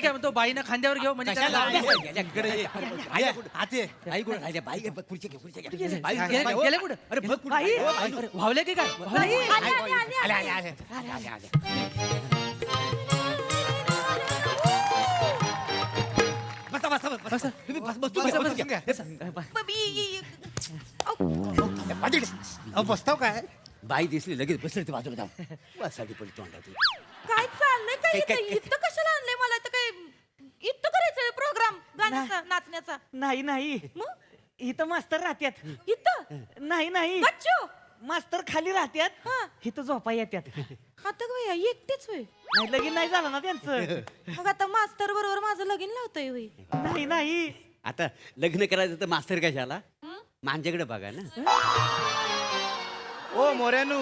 काय म्हणतो बाईनं खांद्यावर घेऊ म्हणजे गेले कुठं? अरे भावले की काय? बसताव काय? बाई दिसली लगेच बसले ते बाजूला जाऊ बसाडी पडली तोंडात. काय चाललंय काय इथं कशाला आणलंय मला तर काय इथं करायचं प्रोग्राम गाण्याचा नाचण्याचा नाही नाही मग इथं मास्तर राहत्यात. इथं नाही नाही गच्चो मास्तर खाली राहत्यात. हा. इथं झोपा येत्यात. आता भैया एकटेच होय नाही लगीन नाही झालं ना त्यांचं. मग आता मास्तर बरोबर माझं लगीन लावतोय होय नाही नाही आता लग्न करायचं तर मास्तर कशाला माझ्याकडे बघा ना. ओ मोऱ्यानू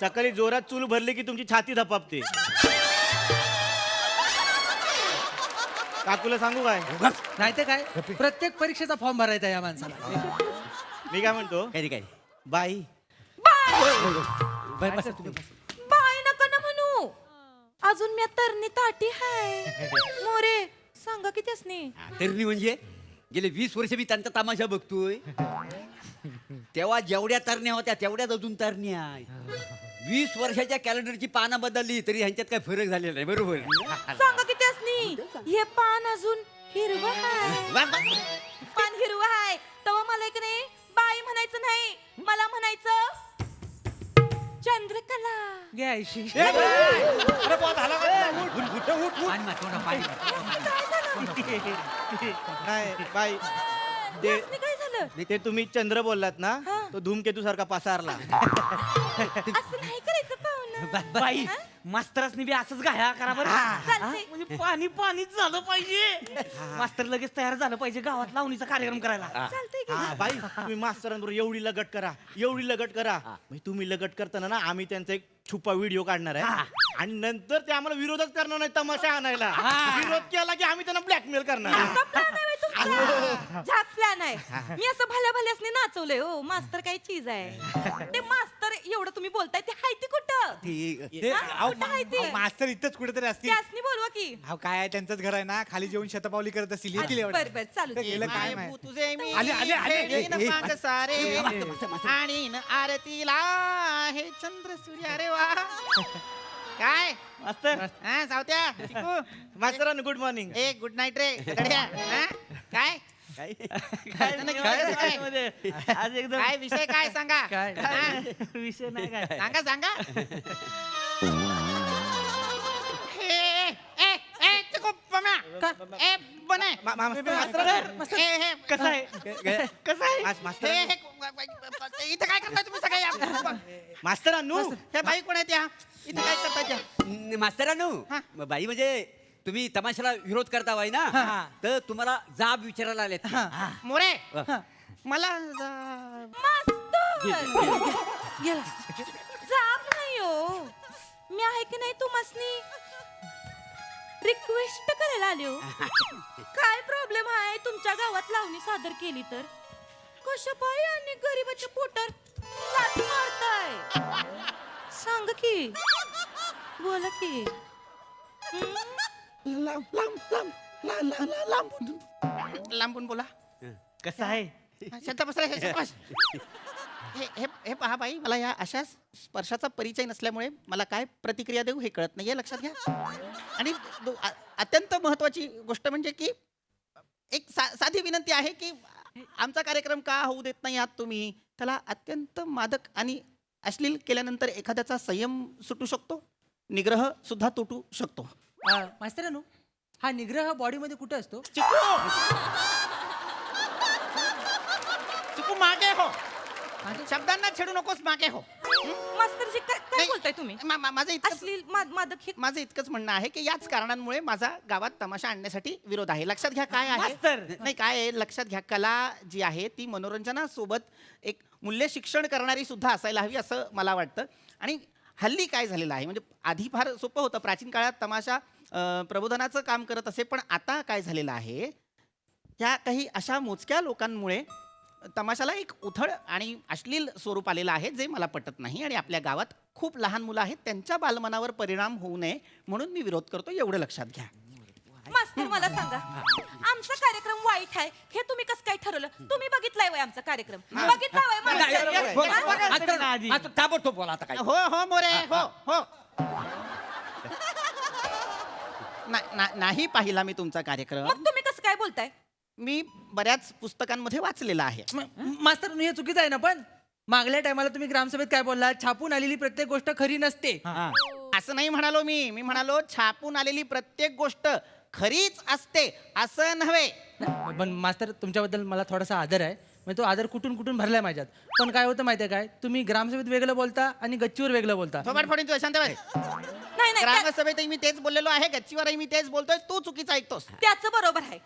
सकाळी जोरात चूल भरली की तुमची छाती धपापते. काकूला सांगू काय? नाही ते काय प्रत्येक परीक्षेचा फॉर्म भरायचा या माणसाला. मी काय म्हणतो, काय रे काय बाई बाय नका ना म्हणू अजून मी तरणी ताटी हाय मोरे सांगा की त्यासनी. तरी म्हणजे गेले 20 वर्ष मी त्यांचा तमाशा बघतोय. तेव्हा जेवढ्या तरण्या होत्या तेवढ्याच अजून तरण्या आहेत. 20 वर्षाच्या कॅलेंडरची पानं बदलली तरी ह्यांच्यात काय फरक झालेला नाही. बरोबर सांगा की त्यासनी हे पान अजून हिरवं हाय पान हिरवं हाय तेव्हा मला एक नाही बाई म्हणायचं नाही मला म्हणायचं चंद्रकला घ्यायशी नाही बाई ते त्यासनी काय झालं ते तुम्ही चंद्र बोललात ना हा. तो धूमकेतू सारखा पासारला. असं नाही करायचं पाहुणं बाई मास्तरासनी बी असंच घाया करा बरं. चालतंय. म्हणजे पाणी पाणीच झालं पाहिजे. मास्तर लगेच तयार झालं पाहिजे गावात लावणीचा कार्यक्रम करायला. चालतंय की हा, बाई तुम्ही मास्तरांबरोबर एवढी लगट करा एवढी लगट करा. म्हणजे तुम्ही लगट करताना ना आम्ही त्यांचा एक छुपा व्हिडिओ काढणार आहे आणि नंतर ते आम्हाला विरोधच करणार नाही तमाशा आणायला. विरोध केला की आम्ही त्यांना ब्लॅकमेल करणार. असा plan आहे होय तुमचा? झाक प्लॅन आहे मी असं भल्या भल्यासने नाचवलंय हो मास्तर काय चीज आहे ते मास्तर एवढं तुम्ही बोलताय ते हाय ते कुठं कुठं आहे ते मास्तर इथंच कुठेतरी असतील. त्यासनी बोलवा की अहो काय आहे, त्यांचंच घर आहे ना, खाली जेवून शतपावली करत असतील. येतील एवढं. बर बर चालू दे. गेलं काय माहित. तुझे मी आले, आले, आले. घेईन माग सारे आणि न आरतीला हे चंद्र सूर्य. अरे वा काय मास्तर हा सावत्या चिकू मास्तरांनो गुड मॉर्निंग. ए गुड नाईट रे गड्या. हा? काय काय मध्ये? आज एकदम काय विषय काय सांगा. काय? हा? विषय नाही काय. सांगा सांगा. हे ए ए चिकू पम्या ए बने हे हे कसं आहे कसं आहे मास्तर इथं काय करताय तुम्ही सगळे मास्तरांनो ह्या बाई कोण आहेत त्या इथं काय करताय त्या? मास्तरानू बाई म्हणजे तुम्ही तमाशाला विरोध करता बाई ना तर तुम्हाला जाब विचारायला आलेत. मोरे मला मास्तर गेला जाब नाही हो मी आहे की नाही तुम्हासनी रिक्वेस्ट करायला आले हो काय प्रॉब्लेम आहे तुमच्या गावात लावणी सादर केली तर कशा पाय आणि गरीबाच्या पोटावर लाथ मारताय सांग की बोला की लांबून बोला. कसं आहे शांत बस रे, शांत बस. हे हे हे पहा बाई मला या अशा स्पर्शाचा परिचय नसल्यामुळे मला काय प्रतिक्रिया देऊ हे कळत नाहीये लक्षात घ्या. आणि अत्यंत महत्वाची गोष्ट म्हणजे की एक साधी विनंती आहे की आमचा कार्यक्रम का होऊ देत नाही आहात तुम्ही. त्याला अत्यंत मादक आणि अश्लील केल्यानंतर एखाद्याचा संयम सुटू शकतो निग्रह सुद्धा तुटू शकतो. मास्तरानू हा निग्रह बॉडीमध्ये कुठे असतो? चिकू चिकू मागे हो शब्दांना छेडू नकोस मागे हो. मास्तरजी काय नाही, बोलताय तुम्ही माझं इतकंच अश्लील मादक हे माझं इतकंच म्हणणं आहे की याच कारणांमुळे माझा गावात तमाशा आणण्यासाठी विरोध आहे. लक्षात घ्या काय आहे मास्तर. नाही काय आहे लक्षात घ्या कला जी आहे ती मनोरंजनासोबत एक मूल्य शिक्षण करणारी सुद्धा असायला हवी असं मला वाटतं. आणि हल्ली काय झालेलं आहे म्हणजे आधी फार सोपं होतं प्राचीन काळात तमाशा प्रबोधनाचं काम करत असे पण आता काय झालेलं आहे ह्या काही अशा मोजक्या लोकांमुळे तमाशाला एक उथळ आणि अश्लील स्वरूप आलेलं आहे जे मला पटत नाही आणि आपल्या गावात खूप लहान मुलं आहेत त्यांच्या बालमनावर परिणाम होऊ नये म्हणून मी विरोध करतो एवढं लक्षात घ्या. मास्तर मला सांगा आमचा कार्यक्रम वाईट आहे हे तुम्ही कसं काय ठरवलं तुम्ही बघितलाय वय आमचा कार्यक्रम बघितलाय वय मास्तर? बोला, हा? मास्तर, आधी. मास्तर, ताबडतोब बोला आता काय. हो हो मोरे हो हो नाही पाहिला मी तुमचा कार्यक्रम. मग तुम्ही कसं काय बोलताय मी बऱ्याच पुस्तकांमध्ये वाचलेलं आहे. मास्तर हे चुकीचं आहे ना पण मागल्या टायमाला तुम्ही ग्रामसभेत काय बोलला छापून आलेली प्रत्येक गोष्ट खरी नसते. असं नाही म्हणालो मी म्हणालो छापून आलेली प्रत्येक गोष्ट खरीच असते असं नव्हे. पण मास्तर तुमच्याबद्दल मला थोडासा आदर आहे म्हणजे तो आदर कुठून कुठून भरलाय माझ्यात. पण काय होतं माहितीये काय तुम्ही ग्रामसभेत वेगळं बोलता आणि गच्चीवर वेगळं बोलता. थोबाड फोडीन तू शांत बस. नाही नाही त्या- ग्रामसभेतही मी तेच बोललेलो आहे गच्चीवरही मी तेच बोलतोय तू चुकीचं ऐकतोस. त्याचं बरोबर आहे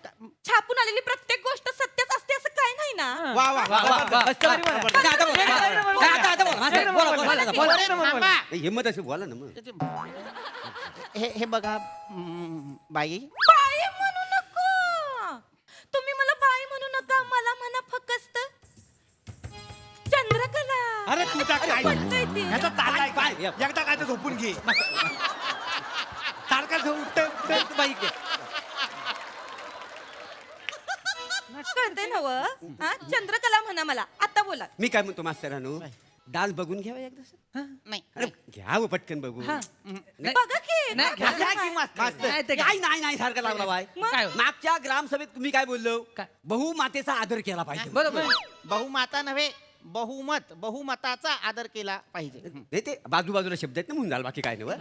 छापून आलेली प्रत्येक गोष्ट सत्यच असते असं काय नाही ना. वा वा वा, वा, वा. बस, चला. काय आता बोला, आता बोला, मास्तर, बोला, बोला, बोला, बोला. थांबा. हिंमत असेल बोला ना मग. हे बघा बाई बाई म्हणू नको तुम्ही मला बाई म्हणू नका मला म्हणा फक्त चंद्रकला. अरे तुझा काय पटतंय ते. ह्याचा चाललाय काय एकदा काय तर झोपून घे सारखा झोपत बाई, कळतंय नव हा चंद्रकला म्हणा मला आता बोला. मी काय म्हणतो मास्तरानू डान्स बघून घ्यावा एकदा. नाही अरे घ्या हो पटकन बघू. बघा की नाही, बघा घ्या की. नाही, ते काय? नाही सारखं लागला बाय. मग? काय? मागच्या ग्रामसभेत तुम्ही काय बोललो काय? बहुमातेचा आदर केला पाहिजे. बरोबर बहुमाता नव्हे बहुमताचा आदर केला पाहिजे. नाही ते बाजूबाजूला शब्द आहेत ना म्हणून झालं बाकी काय नाही बरं.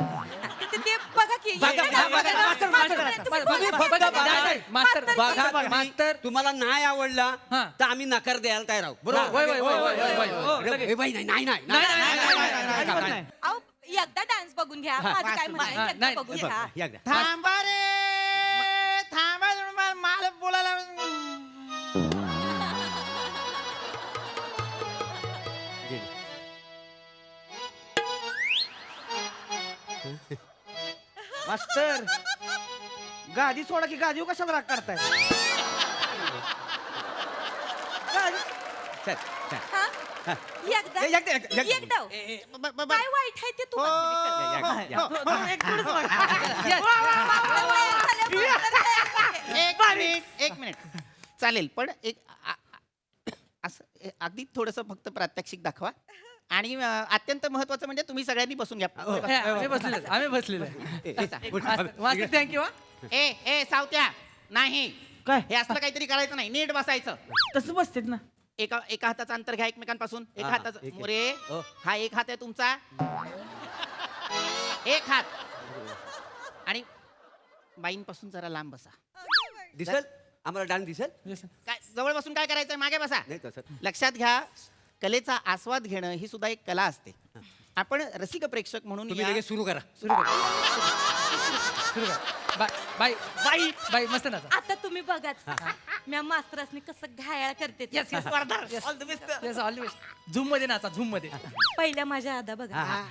ते बघा की बघा, बघा, बघा, मास्तर, मास्तर, तुम्ही बघा, बोला. बघा, बघा. नाही, मास्तर बघा तुम्ही, मास्तर तुम्हाला नाही आवडला हा. तर आम्ही नकार द्यायला तयार आहोत बरोबर. वय, वय, वय, वय, वय, वय. अरे, ए बाई, नाही नाही नाही नाही, नाही, नाही, नाही, नाही, नाही, नाही, नाही, नाही, नाही. अहो एकदा डान्स बघून घ्या हा, माझं काय म्हणणं आहे हा, एकदा नाही, बघून बघ, घ्या. एकदा. थांबा रे थांबा मला बोलायला गेली. मास्तर गादी सोडा की गादीवर कशाला राग काढताय चल, चल. हा? एकदा एकदा, एकदा. एकदा हो. काय वाईट आहे ते हो, तुम्हाला या, या. एक थोडंच वाट. एक मिनिट चालेल पण एक असं अगदी थोडस फक्त प्रात्यक्षिक दाखवा आणि अत्यंत महत्वाचं म्हणजे तुम्ही सगळ्यांनी बसून घ्या. आम्ही बसलेलो आम्ही बसलेलो मास्तर थँक्यू हा. ए सावत्या नाही काय हे असलं काहीतरी करायचं नाही नीट बसायचं. तसं बसतेत ना एका हाताचं अंतर घ्या एकमेकांपासून. एका हा, हाताचं एक- मोरे हो. हा एक हात आहे तुमचा एक हात आणि बाईंपासून जरा लांब बसा. दिसल आम्हाला डान्स दिसल काय जवळ बसून काय करायचंय मागे बसा. नाही तसं लक्षात घ्या कलेचा आस्वाद घेणं ही सुद्धा एक कला असते. आपण रसिक प्रेक्षक म्हणून तुम्ही या- लगेच सुरू करा. सुरू कर बाई बाई बाई मस्त ना आता तुम्ही बघाच म्या मास्तरासनी कसं घायाळ करते ते. Yes yes all the best zoom मध्ये नाचा झूम मध्ये. पहिल्या माझ्या आदा बघा हा.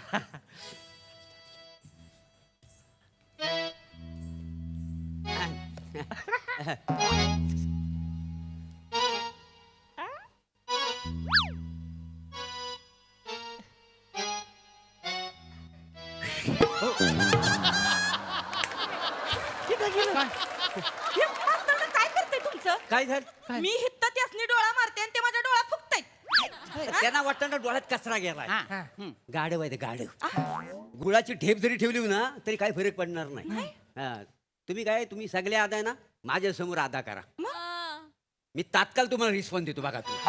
हे मास्तरानं काय करते तुमचं काय झालं मी हित्त त्यासनी डोळा मारते आणि ते माझ्या डोळा फुकतायत. त्यांना वाटतं ना डोळ्यात कचरा गेलाय. हा. हा. गाढव आहे ते गाढव. गुळाची ठेप जरी ठेवली ना तरी काही फरक पडणार नाही. हा. तुम्ही सगळे आदा ना माझ्या समोर आदा करा. मी तात्काळ तुम्हाला रिस्पॉन्स देतो बघा तुम्ही.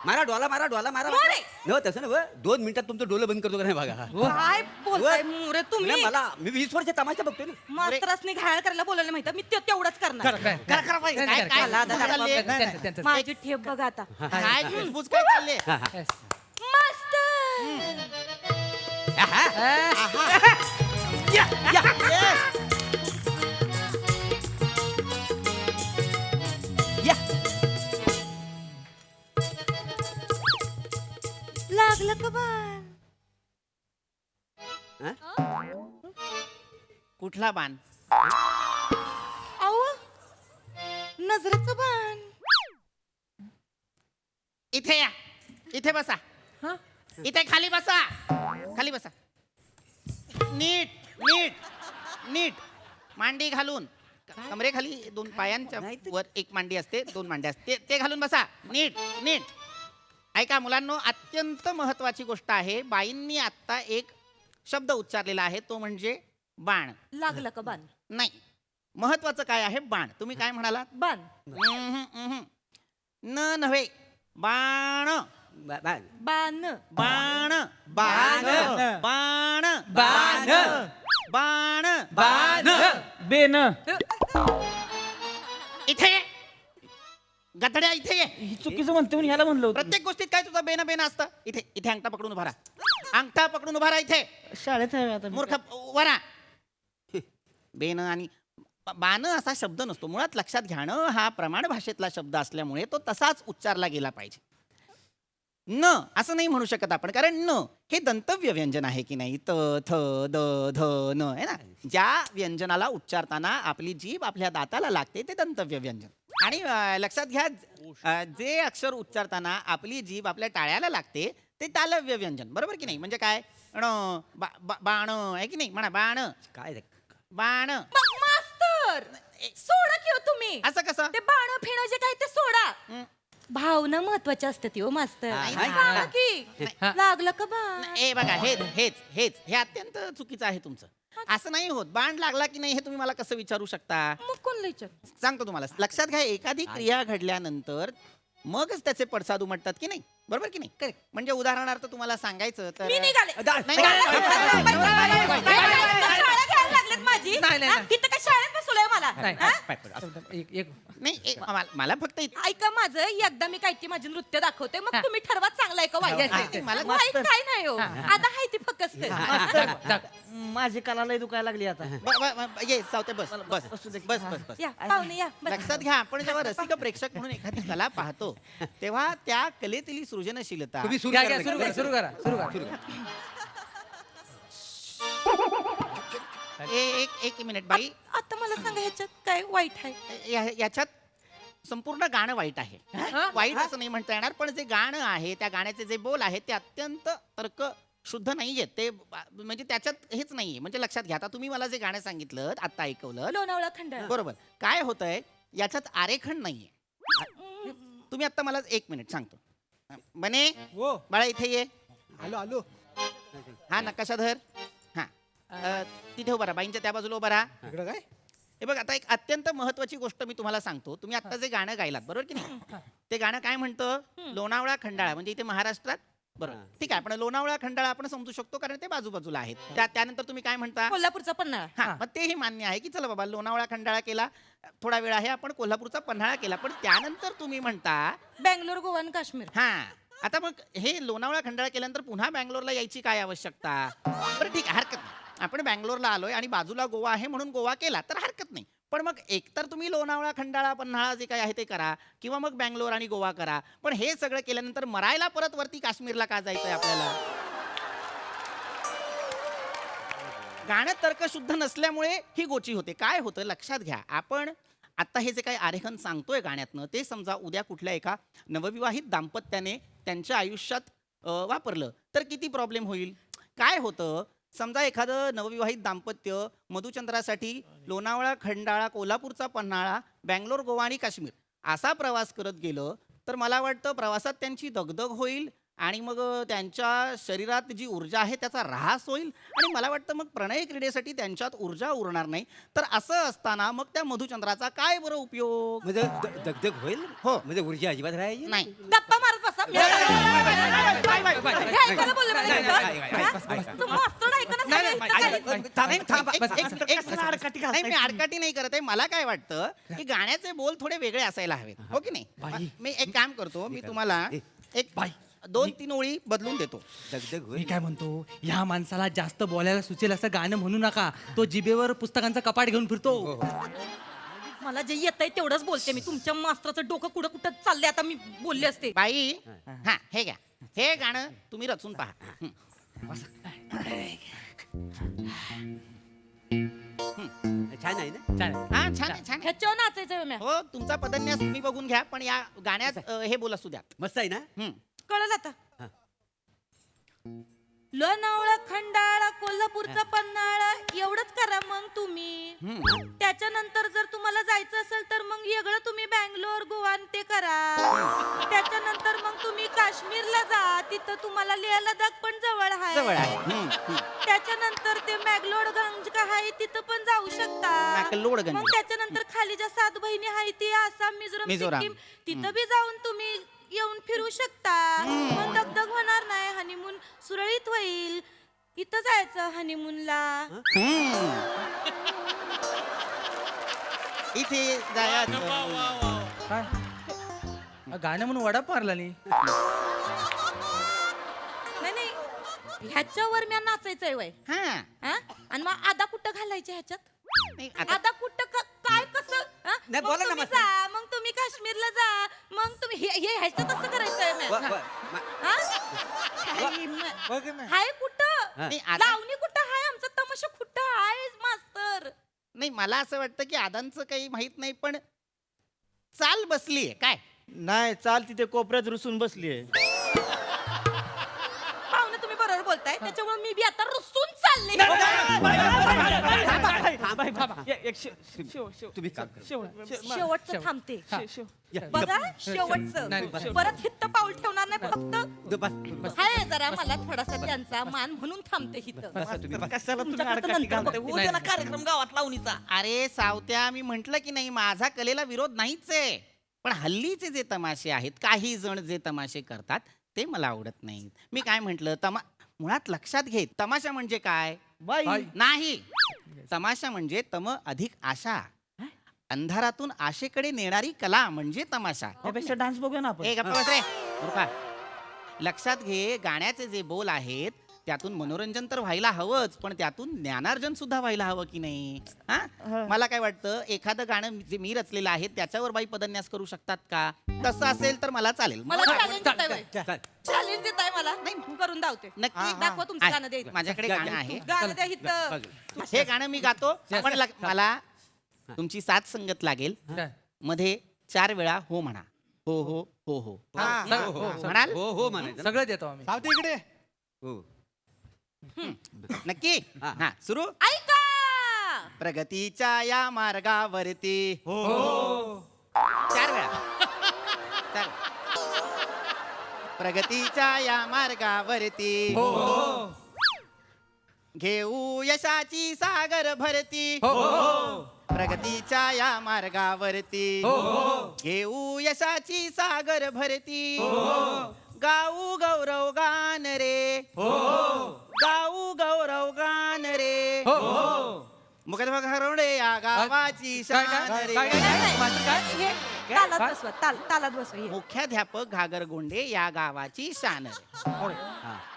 मारा डोला मारा. मोरे! न तसं ना 2 मिनिटात तुमचं डोलं बंद करतो का नाही बघा. काय बोलताय मोरे तुम्ही नाही, मला मी 20 वर्ष तमाशा बघतोय ना. मास्तरासनी घायाळ करायला बोलायला माहिती मी तेवढंच करणार. करा पाहिजे. काय- काय- आला, आला, आला. त्यांचं- त्यांचं. माझी ठेप बघा आता. काय फुसफुस काय चालले. हा, हा. Yes. मास्तर या. लागलं का बाण? हा? कुठला बाण अहो नजरेचं बाण. इथे या, इथे बसा. हा इथे खाली बसा, खाली बसा. नीट नीट नीट मांडी घालून, कमरेखाली 2 पायांच्या वर एक मांडी असते, 2 मांड्या असते, ते घालून बसा. नीट नीट. ऐका मुलांनो, अत्यंत महत्वाची गोष्ट आहे. बाईंनी आता एक शब्द उच्चारलेला आहे, तो म्हणजे बाण. लागलं का बाण? नाही, महत्वाचं काय आहे? बाण. तुम्ही काय म्हणालात? बाण. न नव्हे, बाण बाण. बाण बाण बाण. बाण बाण. बाण बाण. बेन इथे ये. गधड्या इथे ये. ही चुकीचं म्हणते म्हणून ह्याला म्हणलं होतं. प्रत्येक गोष्टीत काय तुझं बेन बेन असतं. इथे इथे अंगठा पकडून उभा राहा. अंगठा पकडून उभा राहा इथे. शाळेत आहे आता मी. मूर्ख उभा राहा. बेन आणि बाण असा शब्द नसतो. मुळात लक्षात घ्याणं हा प्रमाण भाषेतला शब्द असल्यामुळे तो तसाच उच्चारला गेला पाहिजे. न असं नाही म्हणू शकत आपण, कारण न हे दंतव्य व्यंजन आहे की नाही. त थ द ध न आहे ना. ज्या व्यंजनाला उच्चारताना आपली जीभ आपल्या दाताला लागते ते दंतव्य व्यंजन. आणि लक्षात घ्या, जे अक्षर उच्चारताना आपली जीभ आपल्या टाळ्याला लागते ते तालव्य व्यंजन. बरोबर की नाही? म्हणजे काय? बाण आहे की नाही? म्हणा बाण. काय बाण. मास्तर सोडा की हो तुम्ही. असं कसं? ते बाण फिणं जे काय ते सोडा. भावना महत्वाच्या असतात हो मास्तर. सांगा की लागलं का बाण? ए बघा, हेच हेच हेच हे अत्यंत चुकीचं आहे तुमचं. असं नाही होत. बाण लागला की नाही हे तुम्ही मला कसं विचारू शकता? मग कोण लिहायचं? सांगतो तुम्हाला. लक्षात घ्या, एखादी क्रिया घडल्यानंतर मगच त्याचे पडसाद उमटतात की नाही. बरोबर की नाही? करेक्ट. म्हणजे उदाहरणार्थ तुम्हाला सांगायचं तर मी निघाले. नाही, शाळा घ्यायला लागलेत माझी. नाही, नाही, हा? नाही. इथं काय शाळेत बसवलंय मला? नाही हा? एक नाही, मला फक्त ऐका माझं, एकदा मी काय ती माझी नृत्य दाखवते, मग तुम्ही ठरवा चांगलं आहे का वाईट. मला वाईट काय नाही हो. आता हाय ती फक्त. माझी कला लय दुखायला लागली आता. ये सावते, बस बस बसू दे. बस बस बस. या पाहुणे या बसा. लक्षात घ्या, आपण जेव्हा रसिक प्रेक्षक म्हणून एखादी कला पाहतो तेव्हा त्या कलेतील सृजनशीलता तुम्ही सुरू घ्या करा. घ्या सुरू करा सुरू करा सुरू करा. एक मिनिट बाई. आता मला सांगा ह्याच्यात काय वाईट आहे? याच्यात संपूर्ण गाणं वाईट आहे. वाईट असं नाही म्हणता येणार, पण जे गाणं आहे त्या गाण्याचे जे बोल आहेत ते अत्यंत तर्क शुद्ध नाहीये. ते म्हणजे त्याच्यात हेच नाहीये. म्हणजे लक्षात घ्या, आता तुम्ही मला जे गाणं सांगितलं आता ऐकवलं लोणावळा खंडाळा. बरोबर. काय होतंय, याच्यात आरेखन नाहीये. तुम्ही आता मला 1 मिनिट सांगतो. बने हो बाळा इथे ये. आलो आलो. हा नकाशा धर. हा तिथे उभा राहा, बाईंच्या त्या बाजूला उभा राहा. इकडं काय? हे बघ, आता एक अत्यंत महत्वाची गोष्ट मी तुम्हाला सांगतो. तुम्ही आता जे गाणं गायलात बरोबर की नाही, ते गाणं काय म्हणतं? लोणावळा खंडाळा. म्हणजे इथे महाराष्ट्रात. बरोबर, ठीक आहे. आपण लोणावळा खंडाळा आपण समजू शकतो कारण ते बाजूबाजूला आहेत. त्यानंतर तुम्ही काय म्हणता? कोल्हापूरचा पन्हाळा. हा, मग तेही मान्य आहे की चला बाबा लोणावळा खंडाळा केला, थोडा वेळ आहे, आपण कोल्हापूरचा पन्हाळा केला. पण त्यानंतर तुम्ही म्हणता बेंगलोर, गोवा आणि काश्मीर. हा. आता मग हे लोणावळा खंडाळा केल्यानंतर पुन्हा बँगलोरला यायची काय आवश्यकता? बरं ठीक आहे, हरकत नाही. आपण बँगलोरला आलोय आणि बाजूला गोवा आहे म्हणून गोवा केला तर हरकत नाही. पण मग एकतर तुम्ही लोणावळा खंडाळा पन्हाळा जे काय आहे ते करा, किंवा मग बँगलोर आणि गोवा करा. पण हे सगळं केल्यानंतर मरायला परत वरती काश्मीरला का जायचंय आपल्याला? गाणं तर्कशुद्ध नसल्यामुळे ही गोची होते. काय होतं लक्षात घ्या, आपण आता हे जे काही आरेखन सांगतोय गाण्यातनं ते समजा उद्या कुठल्या एका नवविवाहित दाम्पत्याने त्यांच्या आयुष्यात वापरलं तर किती प्रॉब्लेम होईल? काय होतं, समजा एखादं नवविवाहित दाम्पत्य मधुचंद्रासाठी लोणावळा खंडाळा कोल्हापूरचा पन्हाळा बँगलोर गोवा आणि काश्मीर असा प्रवास करत गेलं तर मला वाटतं प्रवासात त्यांची दगदग होईल आणि मग त्यांच्या शरीरात जी ऊर्जा आहे त्याचा ऱ्हास होईल आणि मला वाटतं मग प्रणय क्रीडेसाठी त्यांच्यात ऊर्जा उरणार नाही. तर असं असताना मग त्या मधुचंद्राचा काय बरं उपयोग? म्हणजे दगदग होईल. हो. म्हणजे ऊर्जा अजिबात राहायची नाही. गप्पा मारत बसा. हे ऐकायला बोलले मला नाही, इथं. नाही, नाही, हा? नाही, तू मास्तर ऐका ना नाही, सगळं नाही, इथं काय? नाही, थांबा. एक कसला आडकाठी नाही, मी घालताय? आडकाठी नाही करत आहे. मला काय वाटतं की गाण्याचे बोल थोडे वेगळे असायला हवेत, हो की नाही? मी एक काम करतो, मी तुम्हाला एक 2-3 ओळी बदलून देतो. दगदग मी होईल. काय म्हणतो, ह्या माणसाला जास्त बोलायला सुचेल असं गाणं म्हणू नका. तो जिभेवर पुस्तकांचं कपाट घेऊन फिरतो. मला जे येत आहे तेवढंच बोलते मी. तुमच्या मास्तराचं डोकं कुठं कुठं चाललंय आता मी बोलले असते. बाई, हा हे घ्या, हे गाणं तुम्ही रचून पहा. छान आहे ना? छान आहे. हा छान आहे छान आहे. ह्याच्यावर नाचायचं म्या हो तुमचा पदन्यास तुम्ही बघून घ्या पण या गाण्यात हे बोल असू द्या मस्त आहे ना? कळलं आता हा. लोणावळा खंडाळा कोल्हापूरचा पन्हाळा एवढंच करा मग तुम्ही त्याच्यानंतर जर तुम्हाला जायचं असेल तर मग वेगळं तुम्ही बँगलोर गोवा आणि ते करा त्याच्यानंतर मग तुम्ही काश्मीरला जा तिथं तुम्हाला लेह लडाख पण जवळ जवळ आहे आहे त्याच्यानंतर ते मॅगलोडगंज का आहे तिथं पण जाऊ शकता मॅकलोडगंज. मग त्याच्यानंतर खाली ज्या 7 बहिणी आहे ती आसाम मिझोरम मिझोराम. सिक्कीम तिथं बी जाऊन तुम्ही येऊन फिरू शकता मग दगदग होणार नाही हनीमून सुरळीत होईल इथं जायचं हनीमूनला इथे जायचं काय गाणं म्हणून वडा मारला नाही. नाही नाही ह्याच्यावर मी नाचायचंय वय हा हा? आणि मग आदा कुठं घालायचे ह्याच्यात नाही, आता आता कुठं काय कसं हा? नाही, मग बोला ना तुम्ही मास्तर. जा मग तुम्ही काश्मीरला जा मग तुम्ही हे ह्याच्यात असं करायचंय मॅम. हा? हाय कुठं नाही, आता- लावणी कुठं हाय आमचा तमाशा कुठं हाय मास्तर नाही मला असं वाटतं की आदांचं काही माहित नाही पण चाल बसलीये काय नाही चाल तिथे कोपऱ्यात रुसून बसलीये. पाहुणे तुम्ही बरोबर बोलताय त्याच्यामुळे मी बी आता रुसून चालले तुम्ही काम करा. शेवटचं थांबते या, बघा नाही, शेवटचं बस. परत हित्त पाऊल ठेवणार नाही फक्त बस. हाय जरा मला थोडासा त्यांचा मान म्हणून थांबते हिथं कशाला तुम्ही तुमच्याकडे अडकाठी नंतर घालताय? बघू. उद्या ना कार्यक्रम गावात लावणीचा. अरे सावत्या मी म्हंटल की नाही माझा कलेला विरोध नाहीच आहे पण हल्लीचे जे तमाशे आहेत काही जण जे तमाशे करतात ते मला आवडत नाहीत मी काय म्हंटल मुळात लक्षात घे तमाशा म्हणजे काय बाई नाही तमाशा म्हणजे तम अधिक आशा अंधारातून आशेकडे नेणारी कला म्हणजे तमाशा त्यापेक्षा डान्स बघूया ना आपण. ए गप्पा बस रे मूर्खा. लक्षात घे गाण्याचे जे बोल आहेत त्यातून मनोरंजन तर व्हायला हवंच पण त्यातून ज्ञानार्जन सुद्धा व्हायला हवं की नाही हा मला काय वाटतं एखादं गाणं जे मी रचलेलं आहे त्याच्यावर बाई पदन्यास करू शकतात का तसं असेल तर मला चालेल मला चॅलेंज देताय चाल, वय. चाल. चॅलेंज देताय मला नाही. करून दावते नक्की दाखवा तुमचं गाणं द्यायचं माझ्याकडे गाणं आहे गाणं द्या हिथं हे गाणं मी गातो पण मला तुमची साथ संगत लागेल काय? मध्ये 4 वेळा हो म्हणा हो हो हो हो म्हणाल हो हो म्हणायचं ना? सगळं देतो आम्ही. सावते इकडे हो. नक्की हा. हा सुरू ऐका प्रगतीच्या या मार्गावरती हो 4 वेळा 4 प्रगतीच्या या मार्गावरती घेऊ यशाची सागर भरती प्रगतीच्या या मार्गावरती घेऊ यशाची सागर भरती गाऊ गौरव गान रे गाऊ गौरव गान रे मुकदमा घरवडे या गावाची काय शान काय रे काय काय मास्तर काय हे तालात बसवा तालात बसवा हे. मुख्याध्यापक घागर गोंडे या गावाची शान रे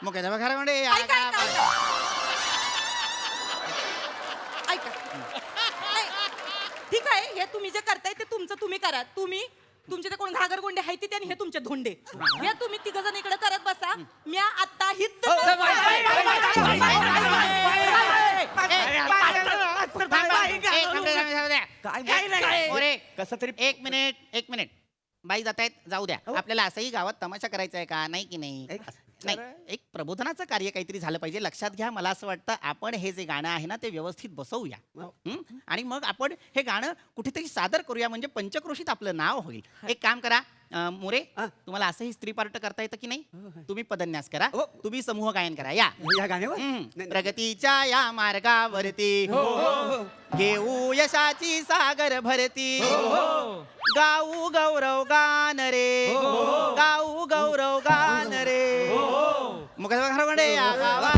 मुख्याध्यापक घागरगोंडे या ऐका ऐका गावाची ऐका नाही, ठीक आहे हे तुम्ही जे करताय ते तुमचं तुम्ही करा तुम्ही तुमचे ते कोण घागरगोंडे आहे ते आणि हे तुमचे धोंडे हे तुम्ही तिघ जण इकडे करत बसा मी आता हित कसं तरी एक मिनिट बाई जात आहेत जाऊ द्या आपल्याला असंही गावात तमाशा करायचा आहे का नाही की नाही नाही एक प्रबोधनाचं कार्य काहीतरी झालं पाहिजे लक्षात घ्या मला असं वाटतं आपण हे जे गाणं आहे ना ते व्यवस्थित बसवूया आणि मग आपण हे गाणं कुठेतरी सादर करूया म्हणजे पंचक्रोशीत आपलं नाव होईल एक काम करा मोरे तुम्हाला असंही स्त्री पार्ट करता येतं की नाही तुम्ही पदन्यास करा तुम्ही समूह गायन करा या या गाण्यावर प्रगतीच्या या मार्गावरती घेऊ यशाची सागर भरती गाऊ गौरव गान रे गाऊ गौरव गान रे मुकदमा घरगोंडे या गावा